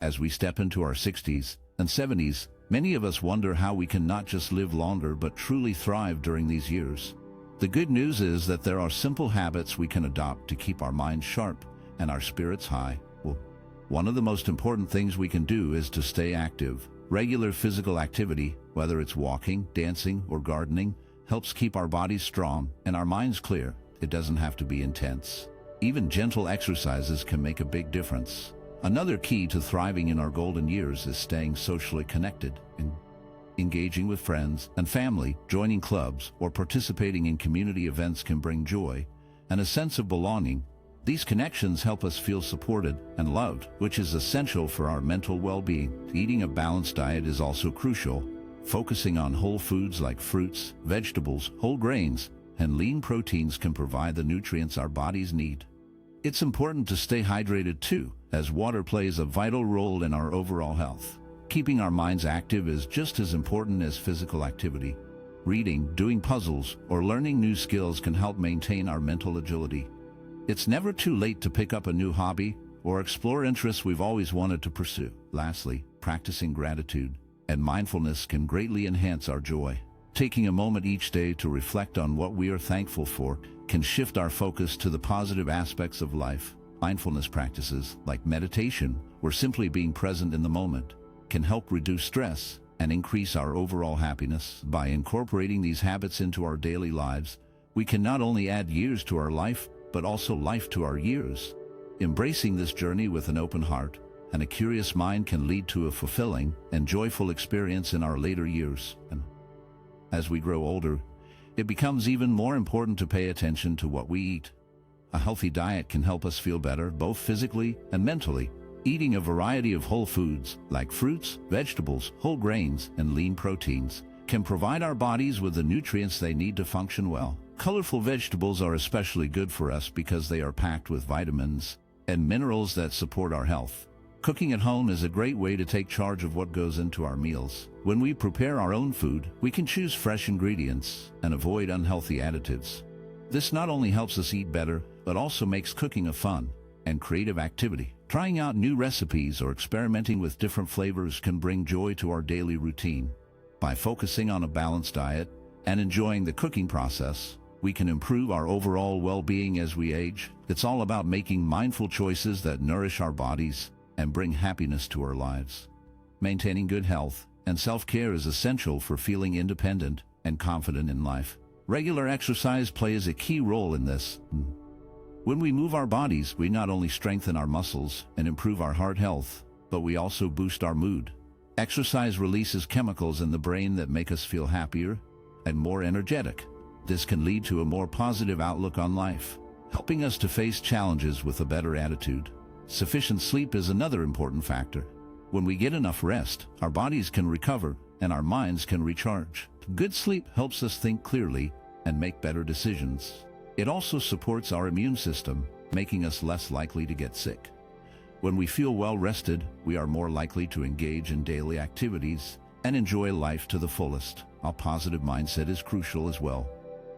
As we step into our 60s and 70s, many of us wonder how we can not just live longer but truly thrive during these years. The good news is that there are simple habits we can adopt to keep our minds sharp and our spirits high. Well, one of the most important things we can do is to stay active. Regular physical activity, whether it's walking, dancing, or gardening, helps keep our bodies strong and our minds clear. It doesn't have to be intense. Even gentle exercises can make a big difference. Another key to thriving in our golden years is staying socially connected and engaging with friends and family. Joining clubs or participating in community events can bring joy and a sense of belonging. These connections help us feel supported and loved, which is essential for our mental well-being. Eating a balanced diet is also crucial. Focusing on whole foods like fruits, vegetables, whole grains, and lean proteins can provide the nutrients our bodies need. It's important to stay hydrated too, as water plays a vital role in our overall health. Keeping our minds active is just as important as physical activity. Reading, doing puzzles, or learning new skills can help maintain our mental agility. It's never too late to pick up a new hobby or explore interests we've always wanted to pursue. Lastly, practicing gratitude and mindfulness can greatly enhance our joy. Taking a moment each day to reflect on what we are thankful for can shift our focus to the positive aspects of life. Mindfulness practices like meditation or simply being present in the moment can help reduce stress and increase our overall happiness. By incorporating these habits into our daily lives, we can not only add years to our life, but also life to our years. Embracing this journey with an open heart and a curious mind can lead to a fulfilling and joyful experience in our later years. And as we grow older, it becomes even more important to pay attention to what we eat. A healthy diet can help us feel better, both physically and mentally. Eating a variety of whole foods, like fruits, vegetables, whole grains, and lean proteins, can provide our bodies with the nutrients they need to function well. Colorful vegetables are especially good for us because they are packed with vitamins and minerals that support our health. Cooking at home is a great way to take charge of what goes into our meals. When we prepare our own food, we can choose fresh ingredients and avoid unhealthy additives. This not only helps us eat better, but also makes cooking a fun and creative activity. Trying out new recipes or experimenting with different flavors can bring joy to our daily routine. By focusing on a balanced diet and enjoying the cooking process, we can improve our overall well-being as we age. It's all about making mindful choices that nourish our bodies and bring happiness to our lives. Maintaining good health and self-care is essential for feeling independent and confident in life. Regular exercise plays a key role in this. When we move our bodies, we not only strengthen our muscles and improve our heart health, but we also boost our mood. Exercise releases chemicals in the brain that make us feel happier and more energetic. This can lead to a more positive outlook on life, helping us to face challenges with a better attitude. Sufficient sleep is another important factor. When we get enough rest, our bodies can recover and our minds can recharge. Good sleep helps us think clearly and make better decisions. It also supports our immune system, making us less likely to get sick. When we feel well rested, we are more likely to engage in daily activities and enjoy life to the fullest. A positive mindset is crucial as well.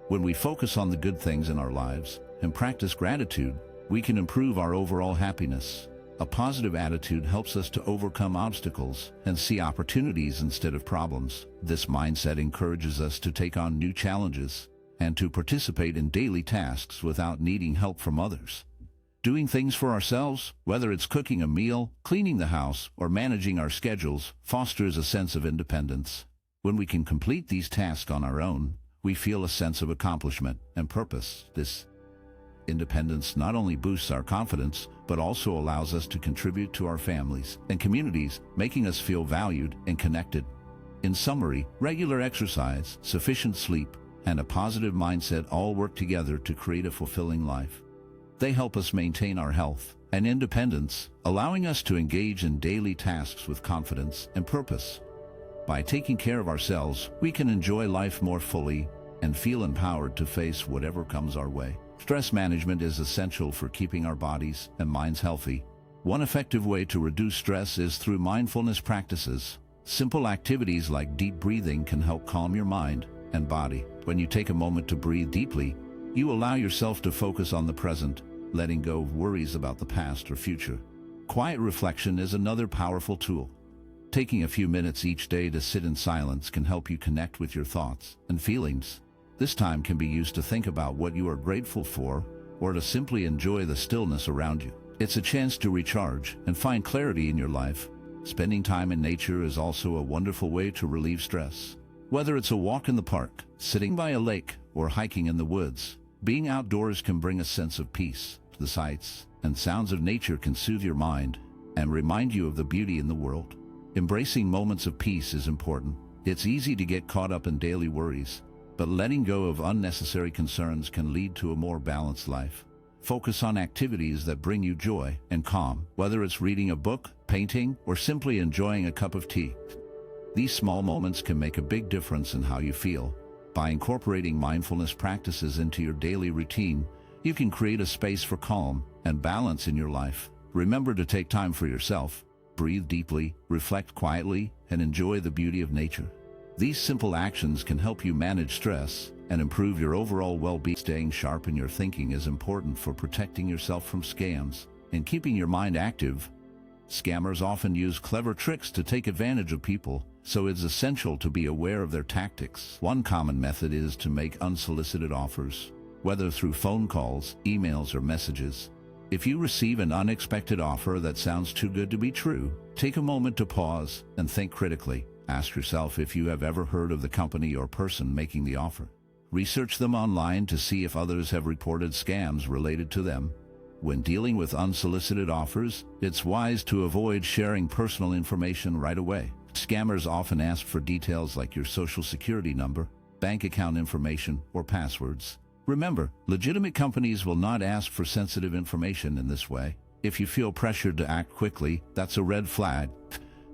When we focus on the good things in our lives and practice gratitude, we can improve our overall happiness. A positive attitude helps us to overcome obstacles and see opportunities instead of problems. This mindset encourages us to take on new challenges and to participate in daily tasks without needing help from others. Doing things for ourselves, whether it's cooking a meal, cleaning the house, or managing our schedules, fosters a sense of independence. When we can complete these tasks on our own, we feel a sense of accomplishment and purpose. This independence not only boosts our confidence, but also allows us to contribute to our families and communities, making us feel valued and connected. In summary, regular exercise, sufficient sleep, and a positive mindset all work together to create a fulfilling life. They help us maintain our health and independence, allowing us to engage in daily tasks with confidence and purpose. By taking care of ourselves, we can enjoy life more fully and feel empowered to face whatever comes our way. Stress management is essential for keeping our bodies and minds healthy. One effective way to reduce stress is through mindfulness practices. Simple activities like deep breathing can help calm your mind and body. When you take a moment to breathe deeply, you allow yourself to focus on the present, letting go of worries about the past or future. Quiet reflection is another powerful tool. Taking a few minutes each day to sit in silence can help you connect with your thoughts and feelings. This time can be used to think about what you are grateful for or to simply enjoy the stillness around you. It's a chance to recharge and find clarity in your life. Spending time in nature is also a wonderful way to relieve stress. Whether it's a walk in the park, sitting by a lake, or hiking in the woods, being outdoors can bring a sense of peace. The sights and sounds of nature can soothe your mind and remind you of the beauty in the world. Embracing moments of peace is important. It's easy to get caught up in daily worries, but letting go of unnecessary concerns can lead to a more balanced life. Focus on activities that bring you joy and calm, whether it's reading a book, painting, or simply enjoying a cup of tea. These small moments can make a big difference in how you feel. By incorporating mindfulness practices into your daily routine, you can create a space for calm and balance in your life. Remember to take time for yourself. Breathe deeply, reflect quietly, and enjoy the beauty of nature. These simple actions can help you manage stress and improve your overall well-being. Staying sharp in your thinking is important for protecting yourself from scams and keeping your mind active. Scammers often use clever tricks to take advantage of people, so it's essential to be aware of their tactics. One common method is to make unsolicited offers, whether through phone calls, emails, or messages. If you receive an unexpected offer that sounds too good to be true, take a moment to pause and think critically. Ask yourself if you have ever heard of the company or person making the offer. Research them online to see if others have reported scams related to them. When dealing with unsolicited offers, it's wise to avoid sharing personal information right away. Scammers often ask for details like your social security number, bank account information, or passwords. Remember, legitimate companies will not ask for sensitive information in this way. If you feel pressured to act quickly, that's a red flag.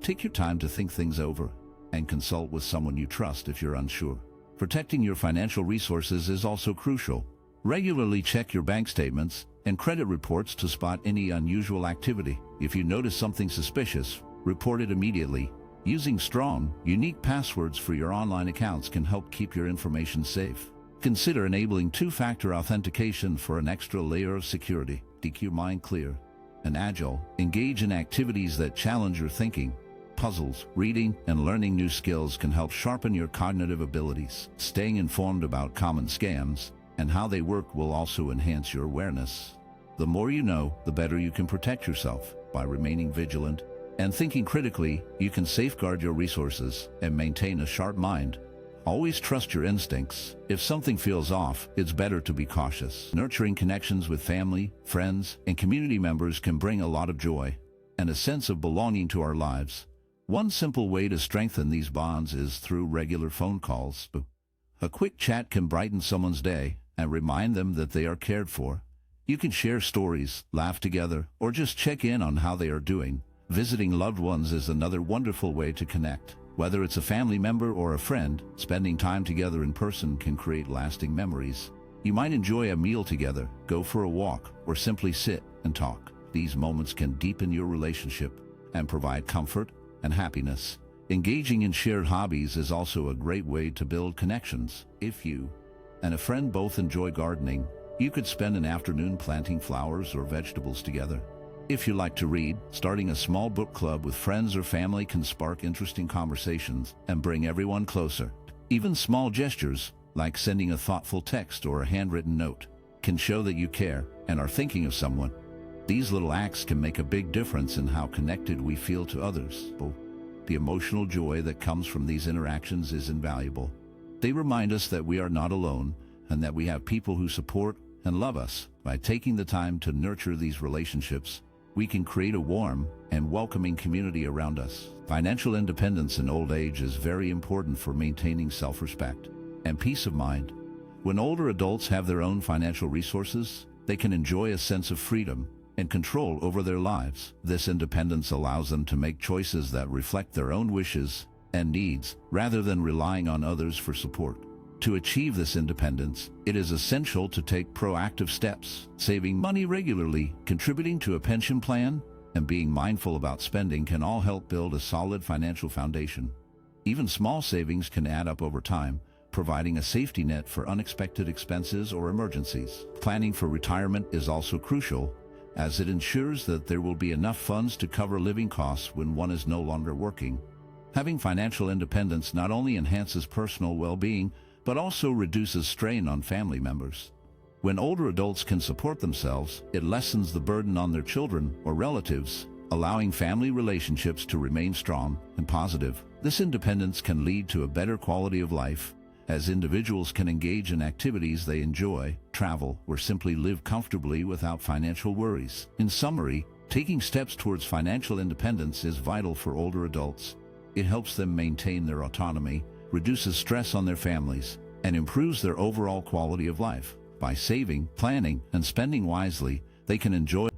Take your time to think things over and consult with someone you trust if you're unsure. Protecting your financial resources is also crucial. Regularly check your bank statements and credit reports to spot any unusual activity. If you notice something suspicious, report it immediately. Using strong, unique passwords for your online accounts can help keep your information safe. Consider enabling two-factor authentication for an extra layer of security. Keep your mind clear and agile. Engage in activities that challenge your thinking. Puzzles, reading, and learning new skills can help sharpen your cognitive abilities. Staying informed about common scams and how they work will also enhance your awareness. The more you know, the better you can protect yourself. By remaining vigilant and thinking critically, you can safeguard your resources and maintain a sharp mind. Always trust your instincts. If something feels off, it's better to be cautious. Nurturing connections with family, friends, and community members can bring a lot of joy and a sense of belonging to our lives. One simple way to strengthen these bonds is through regular phone calls. A quick chat can brighten someone's day and remind them that they are cared for. You can share stories, laugh together, or just check in on how they are doing. Visiting loved ones is another wonderful way to connect. Whether it's a family member or a friend, spending time together in person can create lasting memories. You might enjoy a meal together, go for a walk, or simply sit and talk. These moments can deepen your relationship and provide comfort and happiness. Engaging in shared hobbies is also a great way to build connections. If you and a friend both enjoy gardening, you could spend an afternoon planting flowers or vegetables together. If you like to read, starting a small book club with friends or family can spark interesting conversations and bring everyone closer. Even small gestures, like sending a thoughtful text or a handwritten note, can show that you care and are thinking of someone. These little acts can make a big difference in how connected we feel to others. The emotional joy that comes from these interactions is invaluable. They remind us that we are not alone and that we have people who support and love us. By taking the time to nurture these relationships, we can create a warm and welcoming community around us. Financial independence in old age is very important for maintaining self-respect and peace of mind. When older adults have their own financial resources, they can enjoy a sense of freedom and control over their lives. This independence allows them to make choices that reflect their own wishes and needs, rather than relying on others for support. To achieve this independence, it is essential to take proactive steps. Saving money regularly, contributing to a pension plan, and being mindful about spending can all help build a solid financial foundation. Even small savings can add up over time, providing a safety net for unexpected expenses or emergencies. Planning for retirement is also crucial, as it ensures that there will be enough funds to cover living costs when one is no longer working. Having financial independence not only enhances personal well-being, but also reduces strain on family members. When older adults can support themselves, it lessens the burden on their children or relatives, allowing family relationships to remain strong and positive. This independence can lead to a better quality of life, as individuals can engage in activities they enjoy, travel, or simply live comfortably without financial worries. In summary, taking steps towards financial independence is vital for older adults. It helps them maintain their autonomy, reduces stress on their families, and improves their overall quality of life. By saving, planning, and spending wisely, they can enjoy.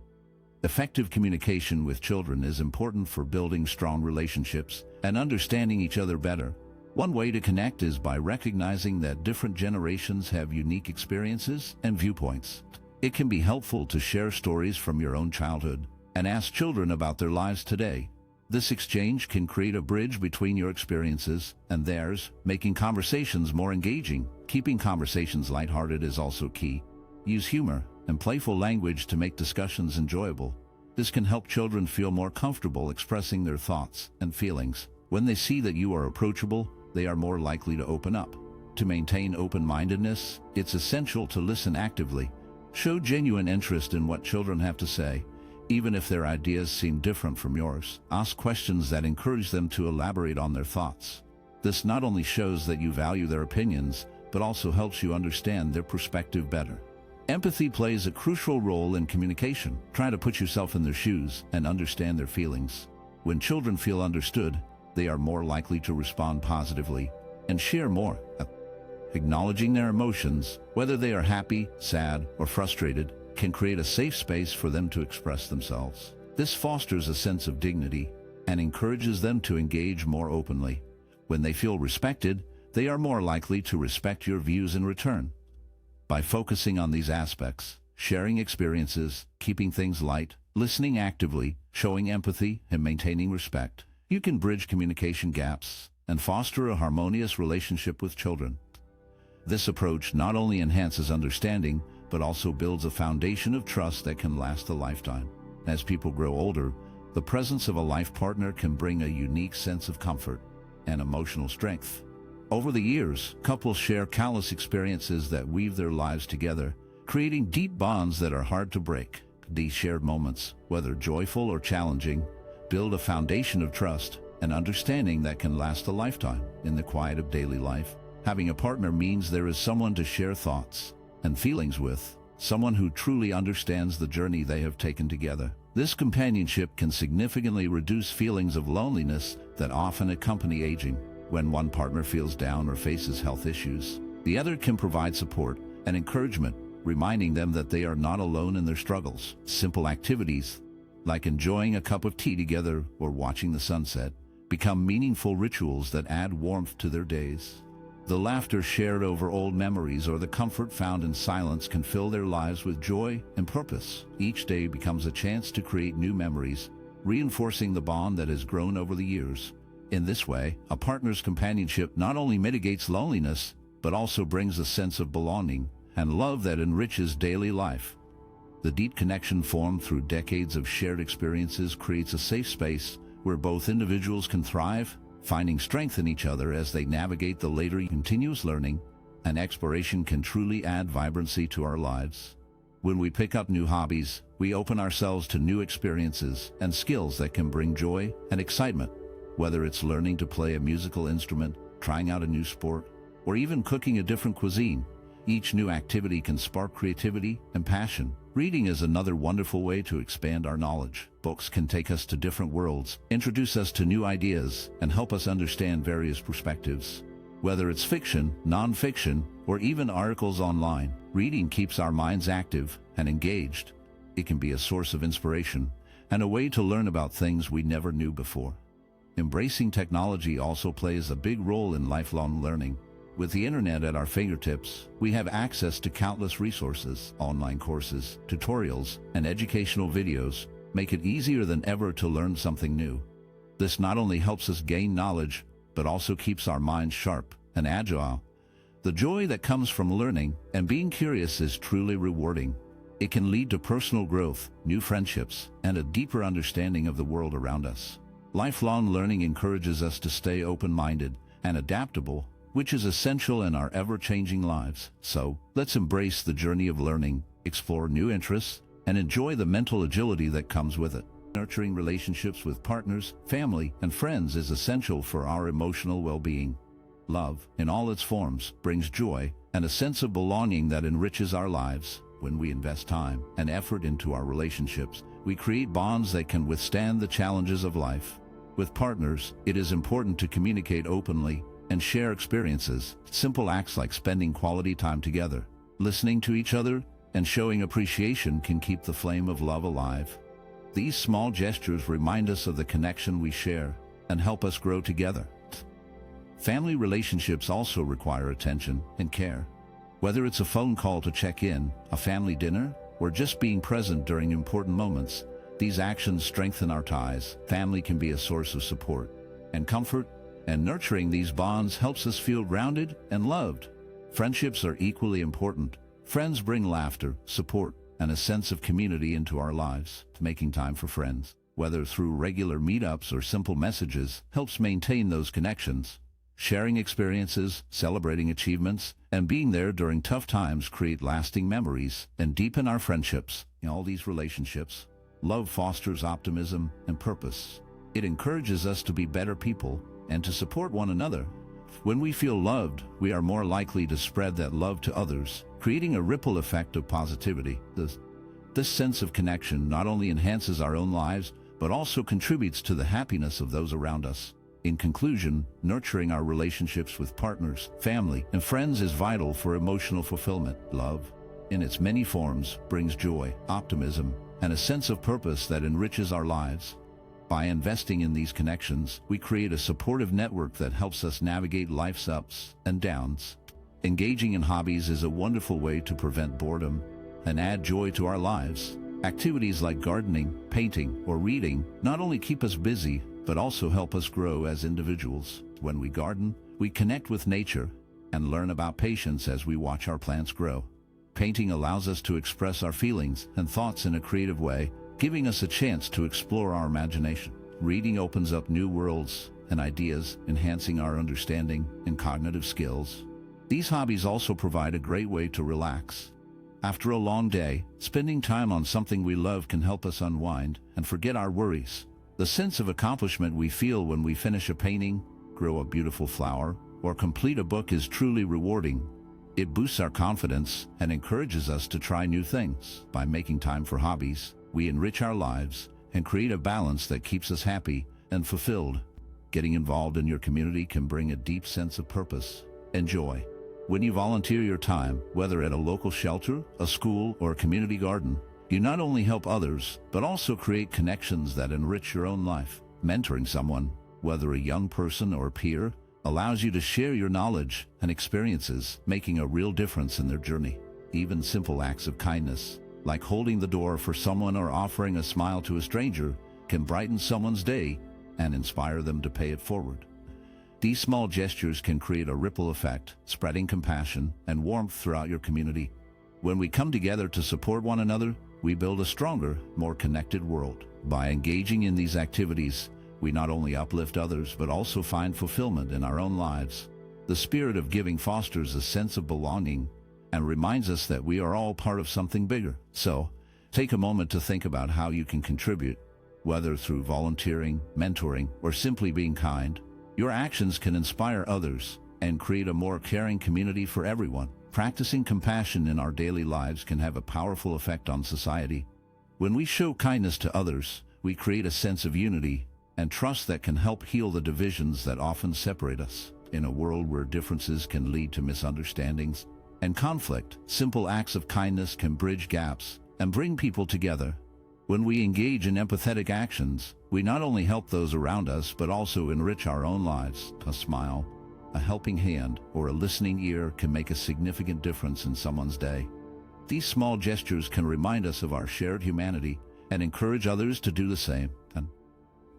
Effective communication with children is important for building strong relationships and understanding each other better. One way to connect is by recognizing that different generations have unique experiences and viewpoints. It can be helpful to share stories from your own childhood and ask children about their lives today. This exchange can create a bridge between your experiences and theirs, making conversations more engaging. Keeping conversations lighthearted is also key. Use humor and playful language to make discussions enjoyable. This can help children feel more comfortable expressing their thoughts and feelings. When they see that you are approachable, they are more likely to open up. To maintain open-mindedness, it's essential to listen actively. Show genuine interest in what children have to say, even if their ideas seem different from yours. Ask questions that encourage them to elaborate on their thoughts. This not only shows that you value their opinions, but also helps you understand their perspective better. Empathy plays a crucial role in communication. Try to put yourself in their shoes and understand their feelings. When children feel understood, they are more likely to respond positively and share more. Acknowledging their emotions, whether they are happy, sad, or frustrated, can create a safe space for them to express themselves. This fosters a sense of dignity and encourages them to engage more openly. When they feel respected, they are more likely to respect your views in return. By focusing on these aspects, sharing experiences, keeping things light, listening actively, showing empathy, and maintaining respect, you can bridge communication gaps and foster a harmonious relationship with children. This approach not only enhances understanding, but also builds a foundation of trust that can last a lifetime. As people grow older, the presence of a life partner can bring a unique sense of comfort and emotional strength. Over the years, couples share countless experiences that weave their lives together, creating deep bonds that are hard to break. These shared moments, whether joyful or challenging, build a foundation of trust and understanding that can last a lifetime. In the quiet of daily life, having a partner means there is someone to share thoughts and feelings with, someone who truly understands the journey they have taken together. This companionship can significantly reduce feelings of loneliness that often accompany aging. When one partner feels down or faces health issues, the other can provide support and encouragement, reminding them that they are not alone in their struggles. Simple activities, like enjoying a cup of tea together or watching the sunset, become meaningful rituals that add warmth to their days. The laughter shared over old memories or the comfort found in silence can fill their lives with joy and purpose. Each day becomes a chance to create new memories, reinforcing the bond that has grown over the years. In this way, a partner's companionship not only mitigates loneliness, but also brings a sense of belonging and love that enriches daily life. The deep connection formed through decades of shared experiences creates a safe space where both individuals can thrive, finding strength in each other as they navigate the later. Continuous learning and exploration can truly add vibrancy to our lives. When we pick up new hobbies, we open ourselves to new experiences and skills that can bring joy and excitement. Whether it's learning to play a musical instrument, trying out a new sport, or even cooking a different cuisine, each new activity can spark creativity and passion. Reading is another wonderful way to expand our knowledge. Books can take us to different worlds, introduce us to new ideas, and help us understand various perspectives. Whether it's fiction, non-fiction, or even articles online, reading keeps our minds active and engaged. It can be a source of inspiration and a way to learn about things we never knew before. Embracing technology also plays a big role in lifelong learning. With the internet at our fingertips, we have access to countless resources. Online courses, tutorials, and educational videos make it easier than ever to learn something new. This not only helps us gain knowledge, but also keeps our minds sharp and agile. The joy that comes from learning and being curious is truly rewarding. It can lead to personal growth, new friendships, and a deeper understanding of the world around us. Lifelong learning encourages us to stay open-minded and adaptable, which is essential in our ever-changing lives. So, let's embrace the journey of learning, explore new interests, and enjoy the mental agility that comes with it. Nurturing relationships with partners, family, and friends is essential for our emotional well-being. Love, in all its forms, brings joy and a sense of belonging that enriches our lives. When we invest time and effort into our relationships, we create bonds that can withstand the challenges of life. With partners, it is important to communicate openly and share experiences. Simple acts like spending quality time together, listening to each other, and showing appreciation can keep the flame of love alive. These small gestures remind us of the connection we share and help us grow together. Family relationships also require attention and care. Whether it's a phone call to check in, a family dinner, or just being present during important moments, these actions strengthen our ties. Family can be a source of support and comfort, and nurturing these bonds helps us feel grounded and loved. Friendships are equally important. Friends bring laughter, support, and a sense of community into our lives. Making time for friends, whether through regular meetups or simple messages, helps maintain those connections. Sharing experiences, celebrating achievements, and being there during tough times create lasting memories and deepen our friendships. In all these relationships, love fosters optimism and purpose. It encourages us to be better people and to support one another. When we feel loved, we are more likely to spread that love to others, creating a ripple effect of positivity. This sense of connection not only enhances our own lives, but also contributes to the happiness of those around us. In conclusion, nurturing our relationships with partners, family, and friends is vital for emotional fulfillment. Love, in its many forms, brings joy, optimism, and a sense of purpose that enriches our lives. By investing in these connections, we create a supportive network that helps us navigate life's ups and downs. Engaging in hobbies is a wonderful way to prevent boredom and add joy to our lives. Activities like gardening, painting, or reading not only keep us busy, but also help us grow as individuals. When we garden, we connect with nature and learn about patience as we watch our plants grow. Painting allows us to express our feelings and thoughts in a creative way, giving us a chance to explore our imagination. Reading opens up new worlds and ideas, enhancing our understanding and cognitive skills. These hobbies also provide a great way to relax. After a long day, spending time on something we love can help us unwind and forget our worries. The sense of accomplishment we feel when we finish a painting, grow a beautiful flower, or complete a book is truly rewarding. It boosts our confidence and encourages us to try new things. By making time for hobbies, we enrich our lives and create a balance that keeps us happy and fulfilled. Getting involved in your community can bring a deep sense of purpose and joy. When you volunteer your time, whether at a local shelter, a school, or a community garden, you not only help others, but also create connections that enrich your own life. Mentoring someone, whether a young person or a peer, allows you to share your knowledge and experiences, making a real difference in their journey. Even simple acts of kindness, like holding the door for someone or offering a smile to a stranger, can brighten someone's day and inspire them to pay it forward. These small gestures can create a ripple effect, spreading compassion and warmth throughout your community. When we come together to support one another, we build a stronger, more connected world. By engaging in these activities, we not only uplift others but also find fulfillment in our own lives. The spirit of giving fosters a sense of belonging and reminds us that we are all part of something bigger. So, take a moment to think about how you can contribute, whether through volunteering, mentoring, or simply being kind. Your actions can inspire others and create a more caring community for everyone. Practicing compassion in our daily lives can have a powerful effect on society. When we show kindness to others, we create a sense of unity and trust that can help heal the divisions that often separate us. In a world where differences can lead to misunderstandings and conflict, simple acts of kindness can bridge gaps and bring people together. When we engage in empathetic actions, we not only help those around us but also enrich our own lives. A smile, a helping hand, or a listening ear can make a significant difference in someone's day. These small gestures can remind us of our shared humanity and encourage others to do the same. And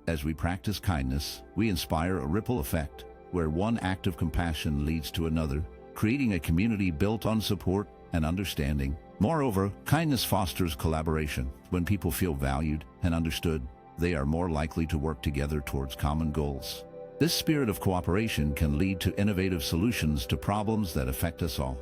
as we practice kindness, we inspire a ripple effect, where one act of compassion leads to another, creating a community built on support and understanding. Moreover, kindness fosters collaboration. When people feel valued and understood, they are more likely to work together towards common goals. This spirit of cooperation can lead to innovative solutions to problems that affect us all.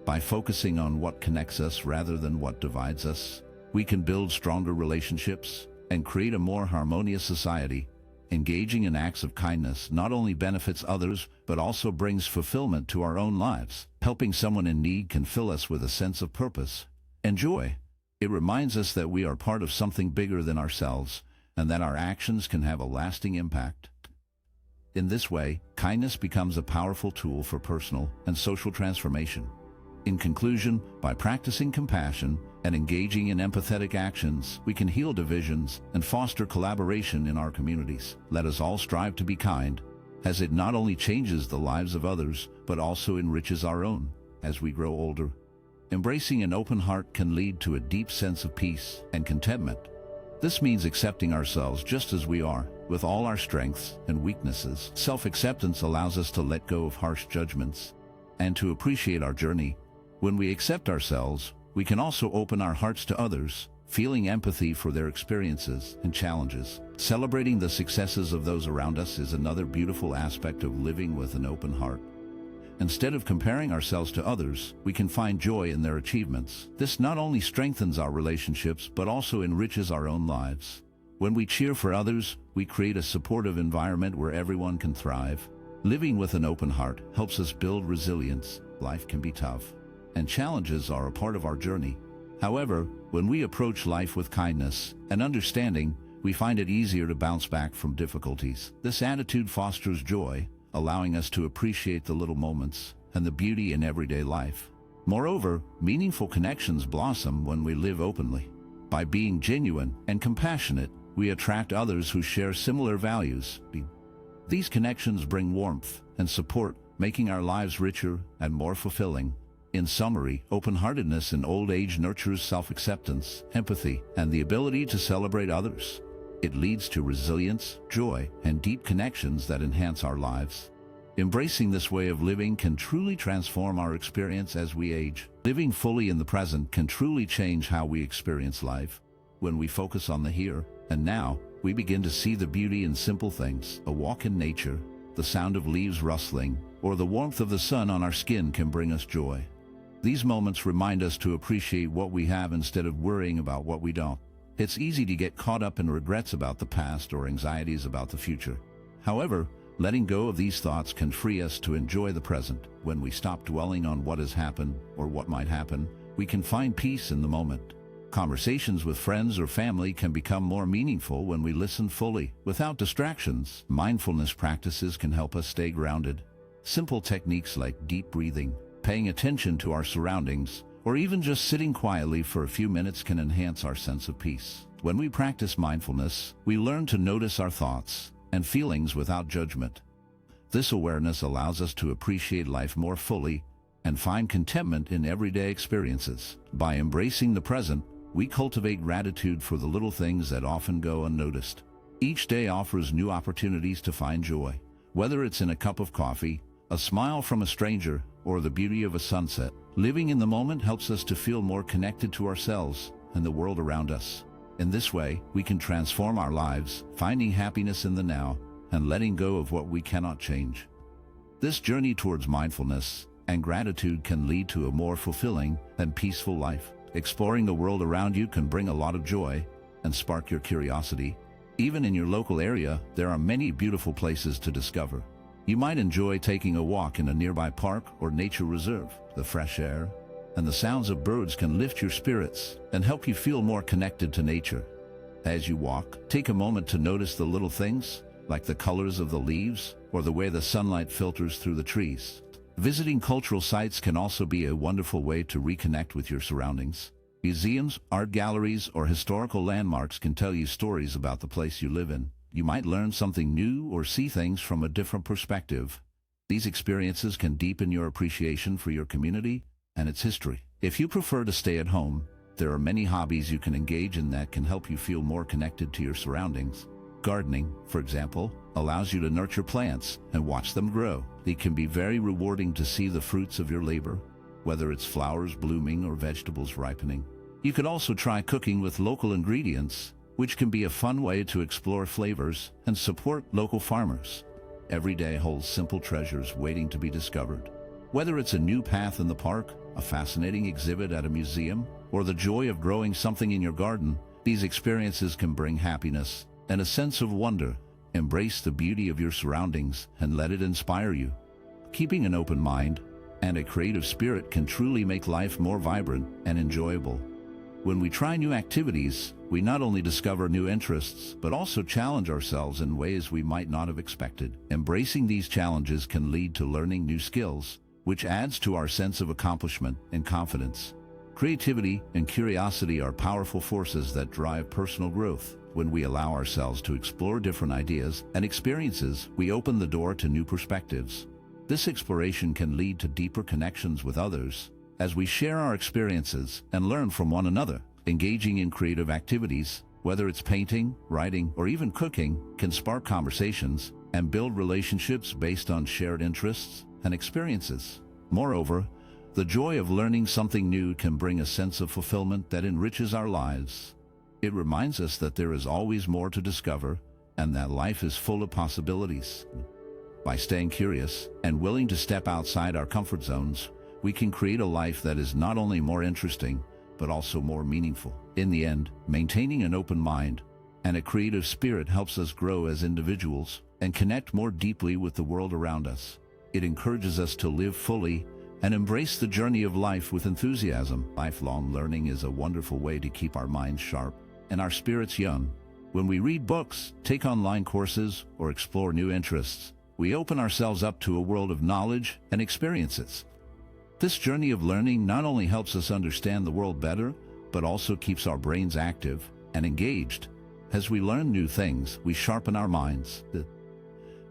By focusing on what connects us rather than what divides us, we can build stronger relationships and create a more harmonious society. Engaging in acts of kindness not only benefits others, but also brings fulfillment to our own lives. Helping someone in need can fill us with a sense of purpose and joy. It reminds us that we are part of something bigger than ourselves, and that our actions can have a lasting impact. In this way, kindness becomes a powerful tool for personal and social transformation. In conclusion, by practicing compassion and engaging in empathetic actions, we can heal divisions and foster collaboration in our communities. Let us all strive to be kind, as it not only changes the lives of others, but also enriches our own as we grow older. Embracing an open heart can lead to a deep sense of peace and contentment. This means accepting ourselves just as we are, with all our strengths and weaknesses. Self-acceptance allows us to let go of harsh judgments and to appreciate our journey. When we accept ourselves, we can also open our hearts to others, feeling empathy for their experiences and challenges. Celebrating the successes of those around us is another beautiful aspect of living with an open heart. Instead of comparing ourselves to others, we can find joy in their achievements. This not only strengthens our relationships, but also enriches our own lives. When we cheer for others, we create a supportive environment where everyone can thrive. Living with an open heart helps us build resilience. Life can be tough, and challenges are a part of our journey. However, when we approach life with kindness and understanding, we find it easier to bounce back from difficulties. This attitude fosters joy, allowing us to appreciate the little moments and the beauty in everyday life. Moreover, meaningful connections blossom when we live openly. By being genuine and compassionate, we attract others who share similar values. These connections bring warmth and support, making our lives richer and more fulfilling. In summary, open-heartedness in old age nurtures self-acceptance, empathy, and the ability to celebrate others. It leads to resilience, joy, and deep connections that enhance our lives. Embracing this way of living can truly transform our experience as we age. Living fully in the present can truly change how we experience life. When we focus on the here and now, we begin to see the beauty in simple things. A walk in nature, the sound of leaves rustling, or the warmth of the sun on our skin can bring us joy. These moments remind us to appreciate what we have instead of worrying about what we don't. It's easy to get caught up in regrets about the past or anxieties about the future. However, letting go of these thoughts can free us to enjoy the present. When we stop dwelling on what has happened or what might happen, we can find peace in the moment. Conversations with friends or family can become more meaningful when we listen fully, without distractions. Mindfulness practices can help us stay grounded. Simple techniques like deep breathing, paying attention to our surroundings, or even just sitting quietly for a few minutes can enhance our sense of peace. When we practice mindfulness, we learn to notice our thoughts and feelings without judgment. This awareness allows us to appreciate life more fully and find contentment in everyday experiences. By embracing the present, we cultivate gratitude for the little things that often go unnoticed. Each day offers new opportunities to find joy, whether it's in a cup of coffee, a smile from a stranger, or the beauty of a sunset. Living in the moment helps us to feel more connected to ourselves and the world around us. In this way, we can transform our lives, finding happiness in the now and letting go of what we cannot change. This journey towards mindfulness and gratitude can lead to a more fulfilling and peaceful life. Exploring the world around you can bring a lot of joy and spark your curiosity. Even in your local area, there are many beautiful places to discover. You might enjoy taking a walk in a nearby park or nature reserve. The fresh air and the sounds of birds can lift your spirits and help you feel more connected to nature. As you walk, take a moment to notice the little things, like the colors of the leaves or the way the sunlight filters through the trees. Visiting cultural sites can also be a wonderful way to reconnect with your surroundings. Museums, art galleries, or historical landmarks can tell you stories about the place you live in. You might learn something new or see things from a different perspective. These experiences can deepen your appreciation for your community and its history. If you prefer to stay at home, there are many hobbies you can engage in that can help you feel more connected to your surroundings. Gardening, for example, allows you to nurture plants and watch them grow. It can be very rewarding to see the fruits of your labor. whether it's flowers blooming or vegetables ripening. You could also try cooking with local ingredients, which can be a fun way to explore flavors and support local farmers. Every day holds simple treasures waiting to be discovered. Whether it's a new path in the park, a fascinating exhibit at a museum, or the joy of growing something in your garden, these experiences can bring happiness and a sense of wonder. Embrace the beauty of your surroundings and let it inspire you. Keeping an open mind and a creative spirit can truly make life more vibrant and enjoyable. When we try new activities, we not only discover new interests, but also challenge ourselves in ways we might not have expected. Embracing these challenges can lead to learning new skills, which adds to our sense of accomplishment and confidence. Creativity and curiosity are powerful forces that drive personal growth. When we allow ourselves to explore different ideas and experiences, we open the door to new perspectives. This exploration can lead to deeper connections with others, as we share our experiences and learn from one another. Engaging in creative activities, whether it's painting, writing, or even cooking, can spark conversations and build relationships based on shared interests and experiences. Moreover, the joy of learning something new can bring a sense of fulfillment that enriches our lives. It reminds us that there is always more to discover and that life is full of possibilities. By staying curious and willing to step outside our comfort zones, we can create a life that is not only more interesting, but also more meaningful. In the end, maintaining an open mind and a creative spirit helps us grow as individuals and connect more deeply with the world around us. It encourages us to live fully and embrace the journey of life with enthusiasm. Lifelong learning is a wonderful way to keep our minds sharp and our spirits young. When we read books, take online courses, or explore new interests, we open ourselves up to a world of knowledge and experiences. This journey of learning not only helps us understand the world better, but also keeps our brains active and engaged. As we learn new things, we sharpen our minds.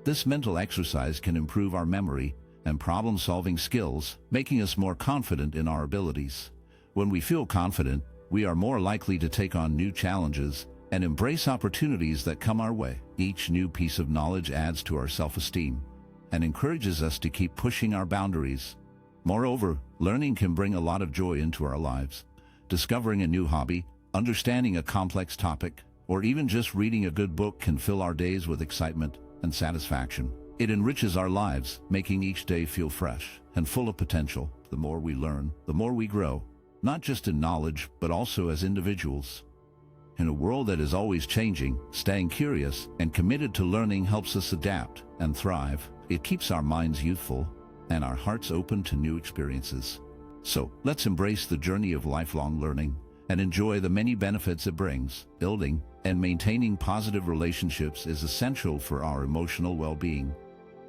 This mental exercise can improve our memory and problem-solving skills, making us more confident in our abilities. When we feel confident, we are more likely to take on new challenges and embrace opportunities that come our way. Each new piece of knowledge adds to our self-esteem and encourages us to keep pushing our boundaries. Moreover, learning can bring a lot of joy into our lives. Discovering a new hobby, understanding a complex topic, or even just reading a good book can fill our days with excitement and satisfaction. It enriches our lives, making each day feel fresh and full of potential. The more we learn, the more we grow, not just in knowledge, but also as individuals. In a world that is always changing, staying curious and committed to learning helps us adapt and thrive. It keeps our minds youthful and our hearts open to new experiences. So, let's embrace the journey of lifelong learning and enjoy the many benefits it brings. Building and maintaining positive relationships is essential for our emotional well-being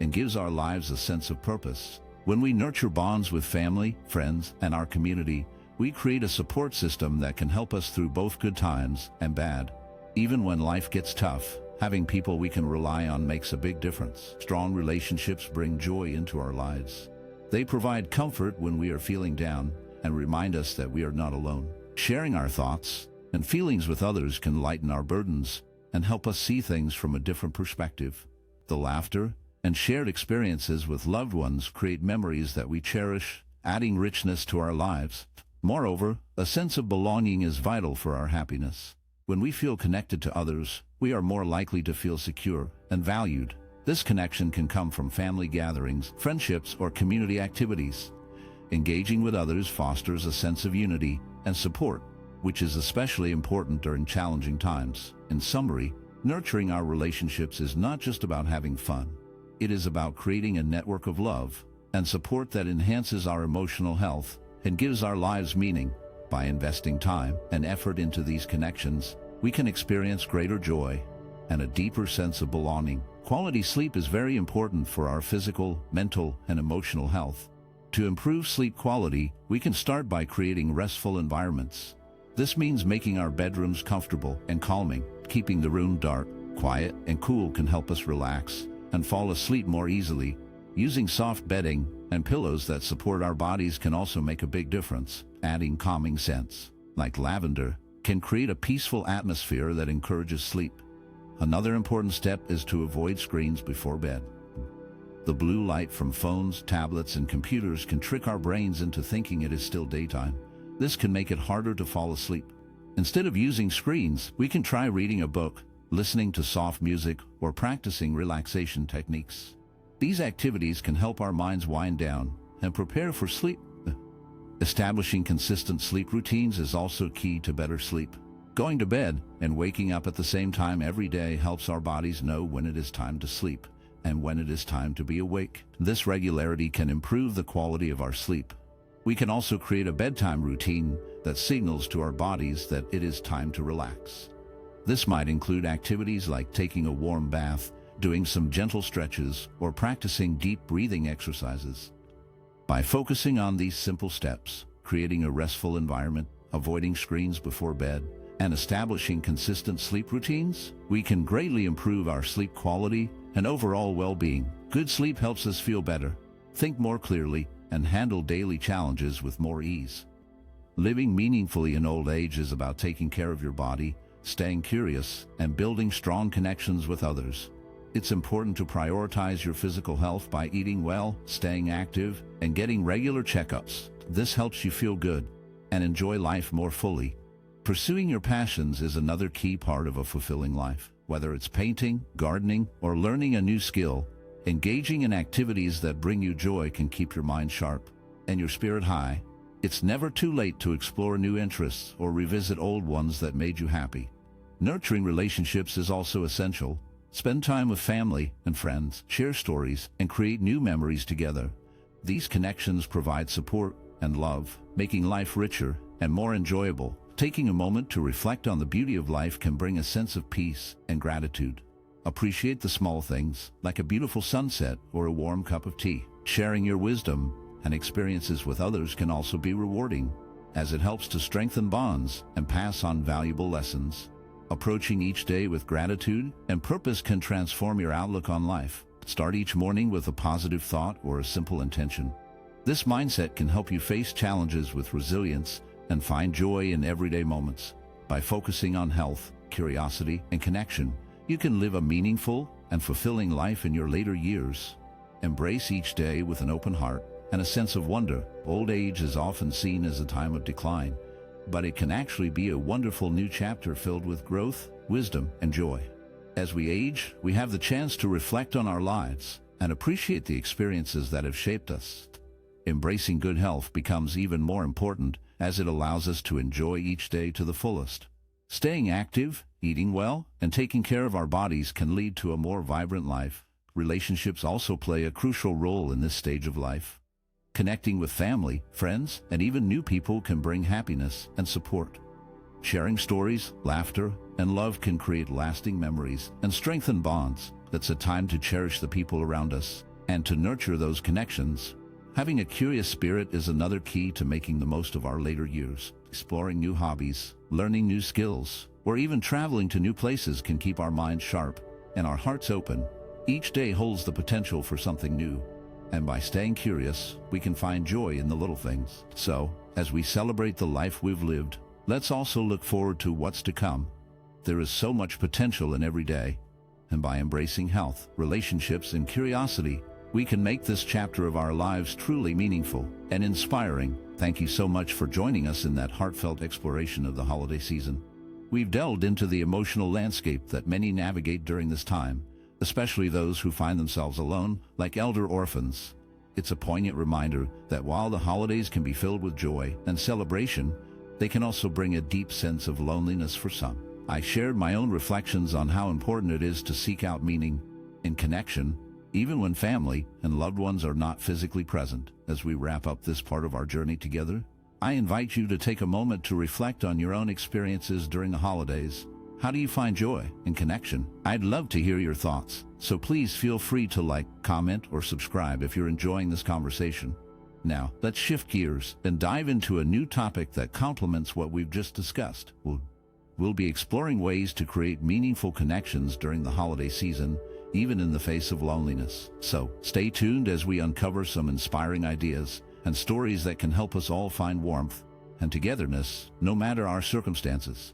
and gives our lives a sense of purpose. When we nurture bonds with family, friends, and our community, we create a support system that can help us through both good times and bad. Even when life gets tough, having people we can rely on makes a big difference. Strong relationships bring joy into our lives. They provide comfort when we are feeling down and remind us that we are not alone. Sharing our thoughts and feelings with others can lighten our burdens and help us see things from a different perspective. The laughter and shared experiences with loved ones create memories that we cherish, adding richness to our lives. Moreover, a sense of belonging is vital for our happiness. When we feel connected to others, we are more likely to feel secure and valued. This connection can come from family gatherings, friendships, or community activities. Engaging with others fosters a sense of unity and support, which is especially important during challenging times. In summary, nurturing our relationships is not just about having fun. It is about creating a network of love and support that enhances our emotional health and gives our lives meaning. By investing time and effort into these connections, we can experience greater joy and a deeper sense of belonging. Quality sleep is very important for our physical, mental, and emotional health. To improve sleep quality, we can start by creating restful environments. This means making our bedrooms comfortable and calming. Keeping the room dark, quiet, and cool can help us relax and fall asleep more easily. Using soft bedding and pillows that support our bodies can also make a big difference. Adding calming scents, like lavender, can create a peaceful atmosphere that encourages sleep. Another important step is to avoid screens before bed. The blue light from phones, tablets, and computers can trick our brains into thinking it is still daytime. This can make it harder to fall asleep. Instead of using screens, we can try reading a book, listening to soft music, or practicing relaxation techniques. These activities can help our minds wind down and prepare for sleep. Establishing consistent sleep routines is also key to better sleep. Going to bed and waking up at the same time every day helps our bodies know when it is time to sleep and when it is time to be awake. This regularity can improve the quality of our sleep. We can also create a bedtime routine that signals to our bodies that it is time to relax. This might include activities like taking a warm bath, doing some gentle stretches, or practicing deep breathing exercises. By focusing on these simple steps, creating a restful environment, avoiding screens before bed, and establishing consistent sleep routines, we can greatly improve our sleep quality and overall well-being. Good sleep helps us feel better, think more clearly, and handle daily challenges with more ease. Living meaningfully in old age is about taking care of your body, staying curious, and building strong connections with others. It's important to prioritize your physical health by eating well, staying active, and getting regular checkups. This helps you feel good and enjoy life more fully. Pursuing your passions is another key part of a fulfilling life. Whether it's painting, gardening, or learning a new skill, engaging in activities that bring you joy can keep your mind sharp and your spirit high. It's never too late to explore new interests or revisit old ones that made you happy. Nurturing relationships is also essential. Spend time with family and friends, share stories, and create new memories together. These connections provide support and love, making life richer and more enjoyable. Taking a moment to reflect on the beauty of life can bring a sense of peace and gratitude. Appreciate the small things, like a beautiful sunset or a warm cup of tea. Sharing your wisdom and experiences with others can also be rewarding, as it helps to strengthen bonds and pass on valuable lessons. Approaching each day with gratitude and purpose can transform your outlook on life. Start each morning with a positive thought or a simple intention. This mindset can help you face challenges with resilience and find joy in everyday moments. By focusing on health, curiosity, and connection, you can live a meaningful and fulfilling life in your later years. Embrace each day with an open heart and a sense of wonder. Old age is often seen as a time of decline, but it can actually be a wonderful new chapter filled with growth, wisdom, and joy. As we age, we have the chance to reflect on our lives and appreciate the experiences that have shaped us. Embracing good health becomes even more important as it allows us to enjoy each day to the fullest. Staying active, eating well, and taking care of our bodies can lead to a more vibrant life. Relationships also play a crucial role in this stage of life. Connecting with family, friends, and even new people can bring happiness and support. Sharing stories, laughter, and love can create lasting memories and strengthen bonds. It's a time to cherish the people around us and to nurture those connections. Having a curious spirit is another key to making the most of our later years. Exploring new hobbies, learning new skills, or even traveling to new places can keep our minds sharp and our hearts open. Each day holds the potential for something new, and by staying curious, we can find joy in the little things. So, as we celebrate the life we've lived, let's also look forward to what's to come. There is so much potential in every day, and by embracing health, relationships, and curiosity, we can make this chapter of our lives truly meaningful and inspiring. Thank you so much for joining us in that heartfelt exploration of the holiday season. We've delved into the emotional landscape that many navigate during this time, especially those who find themselves alone, like elder orphans. It's a poignant reminder that while the holidays can be filled with joy and celebration, they can also bring a deep sense of loneliness for some. I shared my own reflections on how important it is to seek out meaning and connection, even when family and loved ones are not physically present. As we wrap up this part of our journey together, I invite you to take a moment to reflect on your own experiences during the holidays. How do you find joy and connection? I'd love to hear your thoughts, so please feel free to like, comment, or subscribe if you're enjoying this conversation. Now, let's shift gears and dive into a new topic that complements what we've just discussed. We'll be exploring ways to create meaningful connections during the holiday season, even in the face of loneliness. So, stay tuned as we uncover some inspiring ideas and stories that can help us all find warmth and togetherness, no matter our circumstances.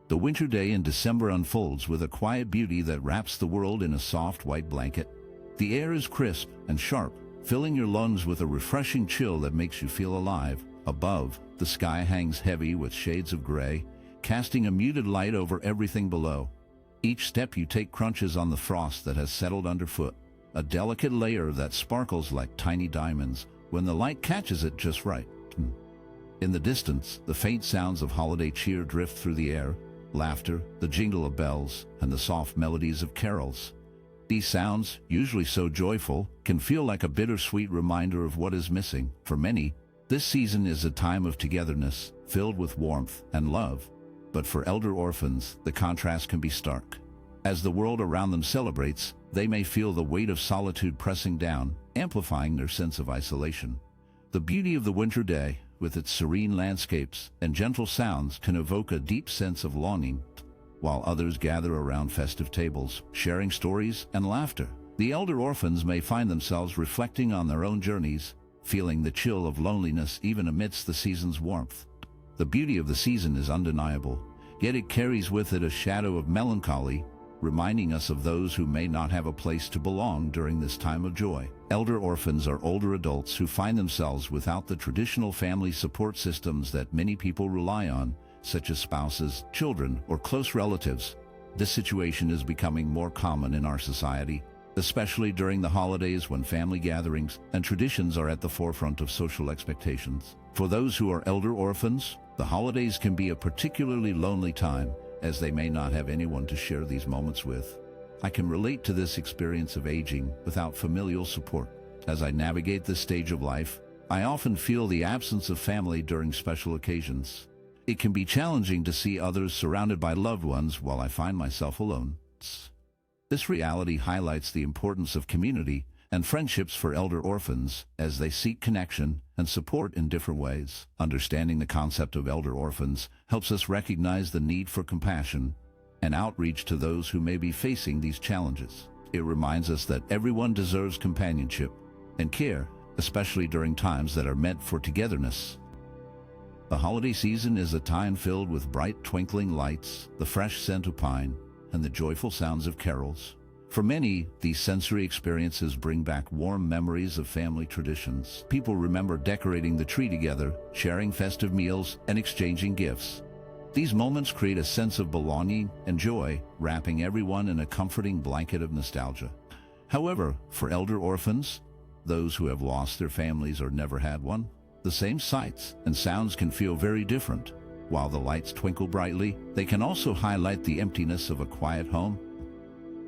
The winter day in December unfolds with a quiet beauty that wraps the world in a soft white blanket. The air is crisp and sharp, filling your lungs with a refreshing chill that makes you feel alive. Above, the sky hangs heavy with shades of gray, casting a muted light over everything below. Each step you take crunches on the frost that has settled underfoot, a delicate layer that sparkles like tiny diamonds when the light catches it just right. In the distance, the faint sounds of holiday cheer drift through the air, laughter, the jingle of bells, and the soft melodies of carols. These sounds, usually so joyful, can feel like a bittersweet reminder of what is missing. For many, this season is a time of togetherness, filled with warmth and love. But for elder orphans, the contrast can be stark. As the world around them celebrates, they may feel the weight of solitude pressing down, amplifying their sense of isolation. The beauty of the winter day, with its serene landscapes and gentle sounds, can evoke a deep sense of longing, while others gather around festive tables, sharing stories and laughter. The elder orphans may find themselves reflecting on their own journeys, feeling the chill of loneliness even amidst the season's warmth. The beauty of the season is undeniable, yet it carries with it a shadow of melancholy, reminding us of those who may not have a place to belong during this time of joy. Elder orphans are older adults who find themselves without the traditional family support systems that many people rely on, such as spouses, children, or close relatives. This situation is becoming more common in our society, especially during the holidays when family gatherings and traditions are at the forefront of social expectations. For those who are elder orphans, the holidays can be a particularly lonely time, as they may not have anyone to share these moments with. I can relate to this experience of aging without familial support. As I navigate this stage of life, I often feel the absence of family during special occasions. It can be challenging to see others surrounded by loved ones while I find myself alone. This reality highlights the importance of community and friendships for elder orphans as they seek connection and support in different ways. Understanding the concept of elder orphans helps us recognize the need for compassion and outreach to those who may be facing these challenges. It reminds us that everyone deserves companionship and care, especially during times that are meant for togetherness. The holiday season is a time filled with bright twinkling lights, the fresh scent of pine, and the joyful sounds of carols. For many, these sensory experiences bring back warm memories of family traditions. People remember decorating the tree together, sharing festive meals, and exchanging gifts. These moments create a sense of belonging and joy, wrapping everyone in a comforting blanket of nostalgia. However, for elder orphans, those who have lost their families or never had one, the same sights and sounds can feel very different. While the lights twinkle brightly, they can also highlight the emptiness of a quiet home.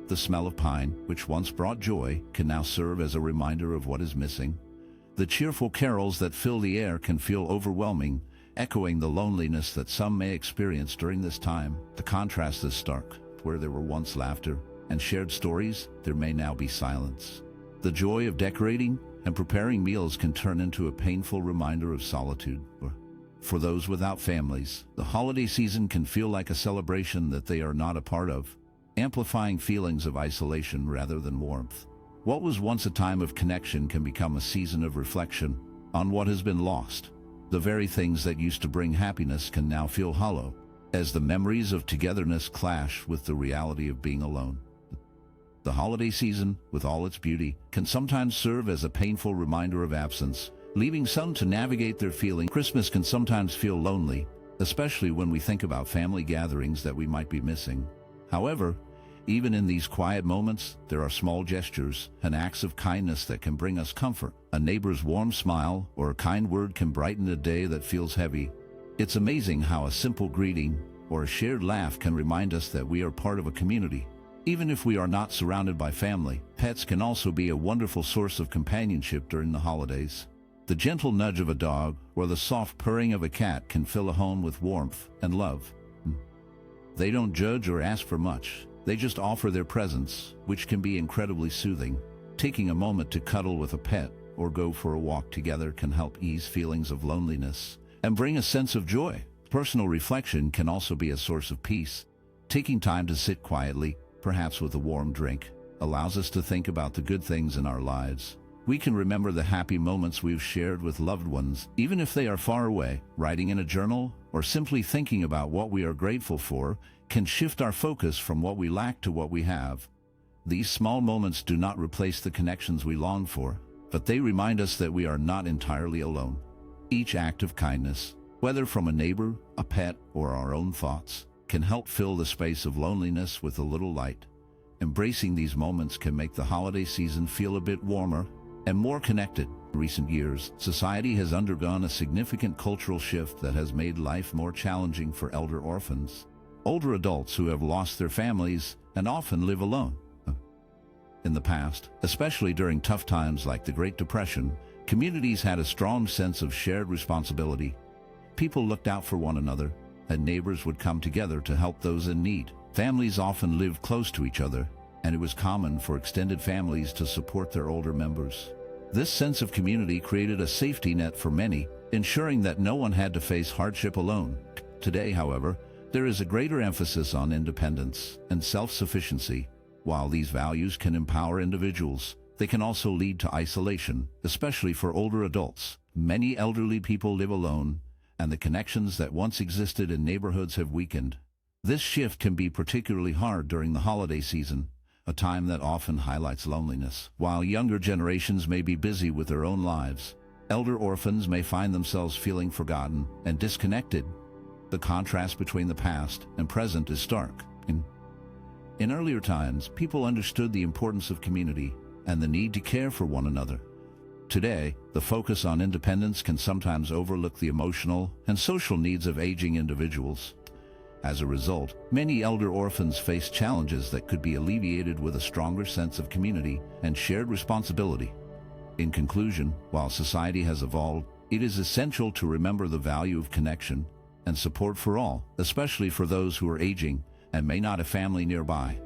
The smell of pine, which once brought joy, can now serve as a reminder of what is missing. The cheerful carols that fill the air can feel overwhelming, echoing the loneliness that some may experience during this time. The contrast is stark. Where there were once laughter and shared stories, there may now be silence. The joy of decorating and preparing meals can turn into a painful reminder of solitude. For those without families, the holiday season can feel like a celebration that they are not a part of, amplifying feelings of isolation rather than warmth. What was once a time of connection can become a season of reflection on what has been lost. The very things that used to bring happiness can now feel hollow, as the memories of togetherness clash with the reality of being alone. The holiday season, with all its beauty, can sometimes serve as a painful reminder of absence, leaving some to navigate their feelings. Christmas can sometimes feel lonely, especially when we think about family gatherings that we might be missing. However, even in these quiet moments, there are small gestures and acts of kindness that can bring us comfort. A neighbor's warm smile or a kind word can brighten a day that feels heavy. It's amazing how a simple greeting or a shared laugh can remind us that we are part of a community. Even if we are not surrounded by family, pets can also be a wonderful source of companionship during the holidays. The gentle nudge of a dog or the soft purring of a cat can fill a home with warmth and love. They don't judge or ask for much. They just offer their presence, which can be incredibly soothing. Taking a moment to cuddle with a pet or go for a walk together can help ease feelings of loneliness and bring a sense of joy. Personal reflection can also be a source of peace. Taking time to sit quietly, perhaps with a warm drink, allows us to think about the good things in our lives. We can remember the happy moments we've shared with loved ones, even if they are far away. Writing in a journal or simply thinking about what we are grateful for can shift our focus from what we lack to what we have. These small moments do not replace the connections we long for, but they remind us that we are not entirely alone. Each act of kindness, whether from a neighbor, a pet, or our own thoughts, can help fill the space of loneliness with a little light. Embracing these moments can make the holiday season feel a bit warmer and more connected. In recent years, society has undergone a significant cultural shift that has made life more challenging for elder orphans, older adults who have lost their families and often live alone. In the past, especially during tough times like the Great Depression, communities had a strong sense of shared responsibility. People looked out for one another, and neighbors would come together to help those in need. Families often lived close to each other, and it was common for extended families to support their older members. This sense of community created a safety net for many, ensuring that no one had to face hardship alone. Today, however, there is a greater emphasis on independence and self-sufficiency. While these values can empower individuals, they can also lead to isolation, especially for older adults. Many elderly people live alone, and the connections that once existed in neighborhoods have weakened. This shift can be particularly hard during the holiday season, a time that often highlights loneliness. While younger generations may be busy with their own lives, elder orphans may find themselves feeling forgotten and disconnected. The contrast between the past and present is stark. In earlier times, people understood the importance of community and the need to care for one another. Today, the focus on independence can sometimes overlook the emotional and social needs of aging individuals. As a result, many elder orphans face challenges that could be alleviated with a stronger sense of community and shared responsibility. In conclusion, while society has evolved, it is essential to remember the value of connection and support for all, especially for those who are aging and may not have family nearby.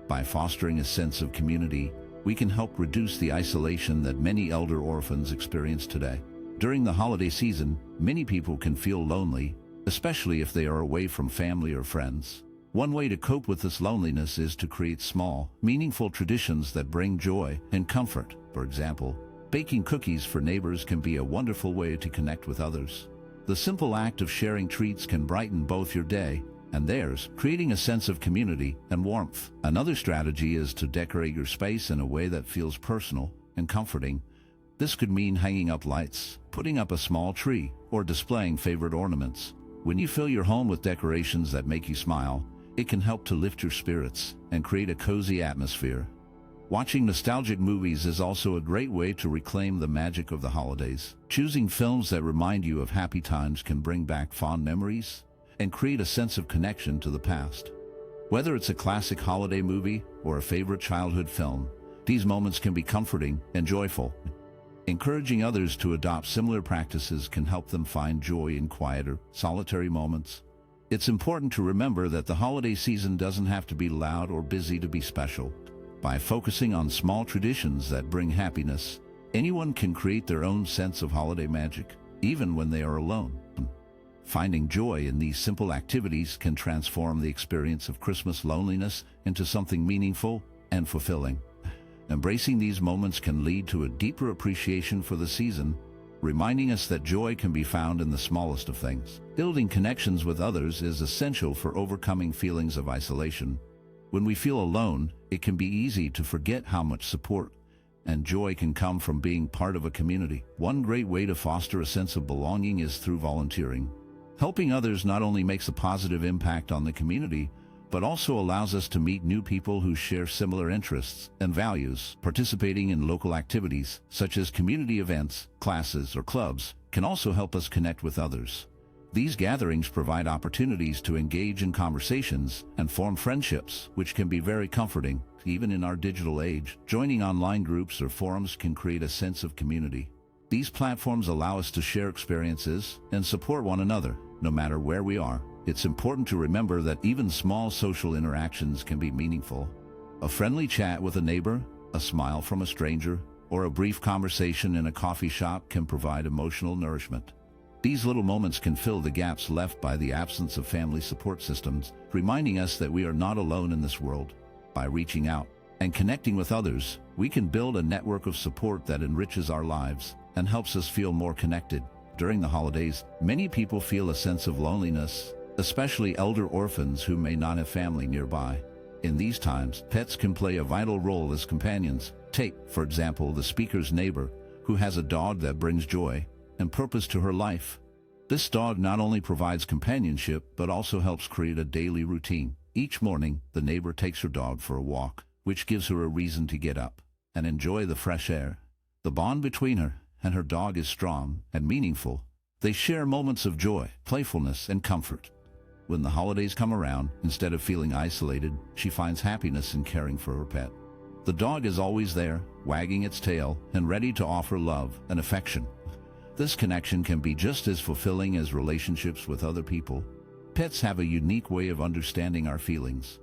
By fostering a sense of community, we can help reduce the isolation that many elder orphans experience today. During the holiday season, many people can feel lonely, especially if they are away from family or friends. One way to cope with this loneliness is to create small, meaningful traditions that bring joy and comfort. For example, baking cookies for neighbors can be a wonderful way to connect with others. The simple act of sharing treats can brighten both your day and theirs, creating a sense of community and warmth. Another strategy is to decorate your space in a way that feels personal and comforting. This could mean hanging up lights, putting up a small tree, or displaying favorite ornaments. When you fill your home with decorations that make you smile, it can help to lift your spirits and create a cozy atmosphere. Watching nostalgic movies is also a great way to reclaim the magic of the holidays. Choosing films that remind you of happy times can bring back fond memories and create a sense of connection to the past. Whether it's a classic holiday movie or a favorite childhood film, these moments can be comforting and joyful. Encouraging others to adopt similar practices can help them find joy in quieter, solitary moments. It's important to remember that the holiday season doesn't have to be loud or busy to be special. By focusing on small traditions that bring happiness, anyone can create their own sense of holiday magic, even when they are alone. Finding joy in these simple activities can transform the experience of Christmas loneliness into something meaningful and fulfilling. Embracing these moments can lead to a deeper appreciation for the season, reminding us that joy can be found in the smallest of things. Building connections with others is essential for overcoming feelings of isolation. When we feel alone, it can be easy to forget how much support and joy can come from being part of a community. One great way to foster a sense of belonging is through volunteering. Helping others not only makes a positive impact on the community, but also allows us to meet new people who share similar interests and values. Participating in local activities, such as community events, classes, or clubs, can also help us connect with others. These gatherings provide opportunities to engage in conversations and form friendships, which can be very comforting. Even in our digital age, joining online groups or forums can create a sense of community. These platforms allow us to share experiences and support one another, no matter where we are. It's important to remember that even small social interactions can be meaningful. A friendly chat with a neighbor, a smile from a stranger, or a brief conversation in a coffee shop can provide emotional nourishment. These little moments can fill the gaps left by the absence of family support systems, reminding us that we are not alone in this world. By reaching out and connecting with others, we can build a network of support that enriches our lives and helps us feel more connected. During the holidays, many people feel a sense of loneliness, especially elder orphans who may not have family nearby. In these times, pets can play a vital role as companions. Take, for example, the speaker's neighbor, who has a dog that brings joy and purpose to her life. This dog not only provides companionship, but also helps create a daily routine. Each morning, the neighbor takes her dog for a walk, which gives her a reason to get up and enjoy the fresh air. The bond between her and her dog is strong and meaningful. They share moments of joy, playfulness, and comfort. When the holidays come around, instead of feeling isolated, she finds happiness in caring for her pet. The dog is always there, wagging its tail and ready to offer love and affection. This connection can be just as fulfilling as relationships with other people. Pets have a unique way of understanding our feelings.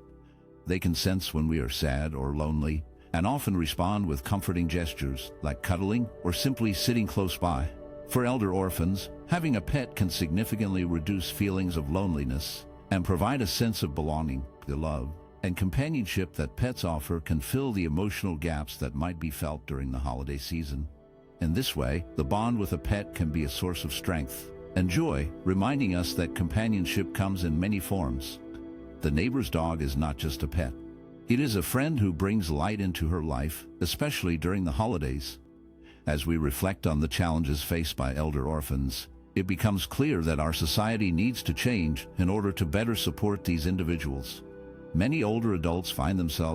They can sense when we are sad or lonely, and often respond with comforting gestures, like cuddling or simply sitting close by. For elder orphans, having a pet can significantly reduce feelings of loneliness and provide a sense of belonging. The love and companionship that pets offer can fill the emotional gaps that might be felt during the holiday season. In this way, the bond with a pet can be a source of strength and joy, reminding us that companionship comes in many forms. The neighbor's dog is not just a pet. It is a friend who brings light into her life, especially during the holidays. As we reflect on the challenges faced by elder orphans, it becomes clear that our society needs to change in order to better support these individuals. Many older adults find themselves